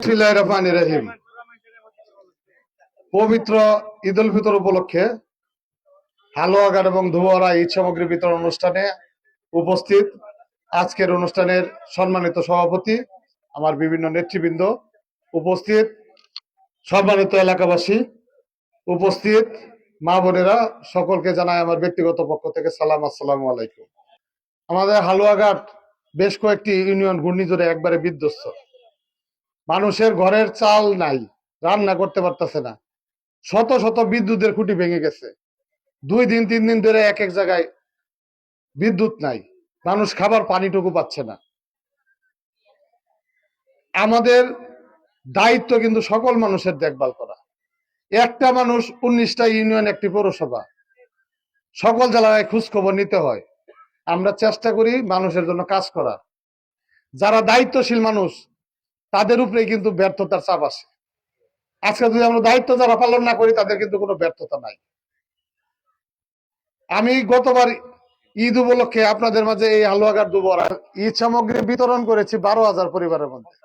বিসমিল্লাহির রহমানির রহিম। পবিত্র ঈদ উল ফিতর উপলক্ষে হালুয়াঘাট এবং ধুবরা ঈদ সামগ্রী বিতরণ অনুষ্ঠানে উপস্থিত আজকের অনুষ্ঠানের সম্মানিত সভাপতি, আমার বিভিন্ন নেতৃবৃন্দ, উপস্থিত সম্মানিত এলাকাবাসী, উপস্থিত মা বোনেরা, সকলকে জানাই আমার ব্যক্তিগত পক্ষ থেকে সালাম, আসসালামু আলাইকুম। আমাদের হালুয়াঘাট বেশ কয়েকটি ইউনিয়ন ঘূর্ণিঝড়ে একবারে বিধ্বস্ত। মানুষের ঘরের চাল নাই, রান্না করতে পারতেছে না। শত শত বিদ্যুতের খুঁটি ভেঙে গেছে। 2 দিন 3 দিন ধরে এক এক জায়গায় বিদ্যুৎ নাই, মানুষ খাবার পানিটুকু পাচ্ছে না। আমাদের দায়িত্ব কিন্তু সকল মানুষের দেখভাল করা। একটা মানুষ 19টা ইউনিয়ন, একটি পৌরসভা, সকল জেলায় খোঁজ খবর নিতে হয়। আমরা চেষ্টা করি মানুষের জন্য কাজ করা। যারা দায়িত্বশীল মানুষ তাদের উপরে কিন্তু ব্যর্থতার চাপ আসে। আজকে যদি আমরা দায়িত্ব যারা পালন না করি তাদের কিন্তু কোনো ব্যর্থতা নাই। আমি গতবার ঈদ উপলক্ষে আপনাদের মাঝে এই হালুয়াঘাট দুবরা ঈদ সামগ্রী বিতরণ করেছি 12,000 পরিবারের মধ্যে।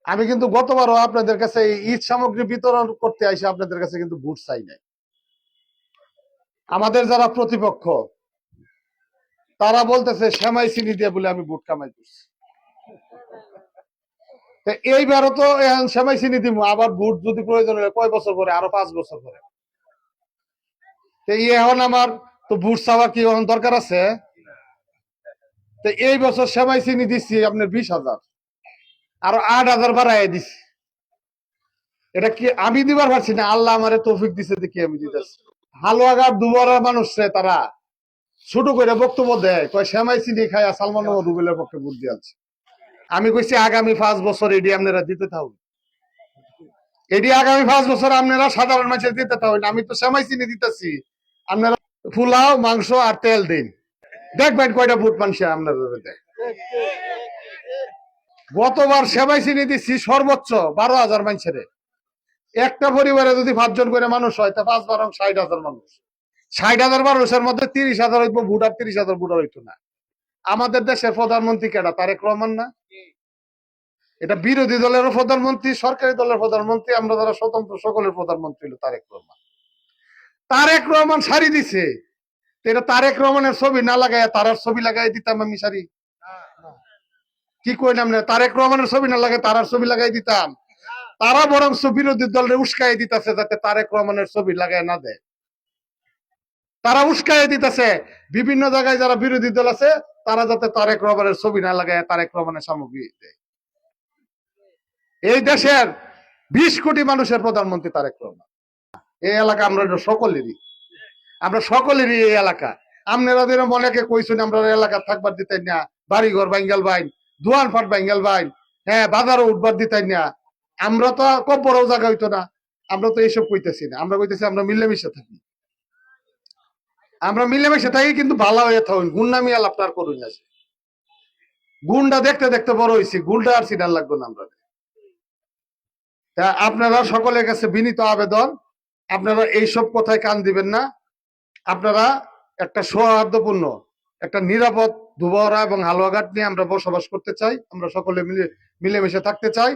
আমি কিন্তু গতবারও আপনাদের কাছে এই ঈদ সামগ্রী বিতরণ করতে আইসে আপনাদের কাছে কিন্তু ভোট চাই নাই। আমাদের যারা প্রতিপক্ষ তারা বলতেছে সেমাই চিনি দিয়ে বলে আমি ভোট কামাই করছি। এইবারও তো এখন সেমাই চিনি দিব, আবার ভোট যদি প্রয়োজন হয় কয় বছর পরে, আরো 5 বছর পরে। এখন আমার তো ভোট চাওয়া কি এখন দরকার আছে? তো এই বছর সেমাই চিনি দিচ্ছি আপনার 20,000, আরো 8,000 বাড়াই দিচ্ছি। এটা কি আমি দিবার পারছি না, আল্লাহ আমারে তৌফিক দিছে দেখি আমি দিতেছি। হালুয়াঘাট দুবরার মানুষরে তারা ছোট করে বক্তব্য দেয়, কয় সেমাই চিনি খাইয়া সালমান রুবেলের পক্ষে ভোট দিয়েছে। আমি কইছি আগামী 5 বছর এটি আপনারা দিতে থাকুন, এটি আগামী 5 বছর আপনারা সাধারণ মানুষের দিতে থাকুন। আমি তো সেমাই চিনি দিতেছি, আপনারা পোলাও মাংস আর তেল দিন, দেখবেন কয়টা ভোট মানুষ আপনারা দেয়। গতবার সেমাই চিনি দিচ্ছি সর্বোচ্চ 12,000 মানুষের। একটা পরিবারে যদি 5 জন করে মানুষ হয় তা 5 × 60,000 মানুষ। 60,000 মানুষের মধ্যে 30,000 হইব ভোট আর 30,000 ভোটার হইতো না। আমাদের দেশের প্রধানমন্ত্রী কেডা? তারেক রহমান না? এটা বিরোধী দলেরও প্রধানমন্ত্রী, সরকারি দলের প্রধানমন্ত্রী, আমরা যারা স্বতন্ত্র সকলের প্রধানমন্ত্রী হলো তারেক রহমান। তারেক রহমান শাড়ি দিছে, এটা তারেক রহমানের ছবি না লাগায় তারার ছবি লাগাই দিতাম আমি শাড়ি? কি কইলাম না? তারেক রহমানের ছবি না লাগায় তারার ছবি লাগাই দিতাম। তারা বরং বিরোধী দলের উস্কাই দিতেছে যাতে তারেক রহমানের ছবি লাগায় না দেয়। তারা উস্কাই দিতেছে বিভিন্ন জায়গায় যারা বিরোধী দল আছে তারা যাতে তারেক রহমানের ছবি না লাগায় তারেক রহমানের সামগ্রী দেয়। এই দেশের 20 কোটি মানুষের প্রধানমন্ত্রী তারেক রহমান। এই এলাকা আমরা সকলেরই, আমরা সকলেরই এই এলাকা। আপনারা মনেকে কইছেন আমরা এলাকা থাকবার দিতেন না, বাড়িঘর বাঙ্গাল বাইন, দোয়ান ফাট বাঙ্গাল বাইন, হ্যাঁ বাজারও উঠবার দিতেন না। আমরা তো কব্বরও জায়গা হইতো না। আমরা তো এইসব কইতেছি না, আমরা কইতেছি আমরা মিলেমিশে থাকি। আমরা মিলেমিশে থাকি কিন্তু ভালো হয়ে থাকুন, গুন্ডামি আলাপটার করুন আছে। গুন্ডা দেখতে দেখতে বড় হয়েছি, গুন্ডা আর সিনার লাগবে না আমরা। তা আপনারা সকলের কাছে বিনীত আবেদন, আপনারা এইসব কথায় কান দিবেন না। আপনারা একটা সৌহার্দ্যপূর্ণ, একটা নিরাপদ ধুবরা এবং হালুয়াঘাট নিয়ে আমরা বসবাস করতে চাই। আমরা সকলে মিলেমিশে থাকতে চাই।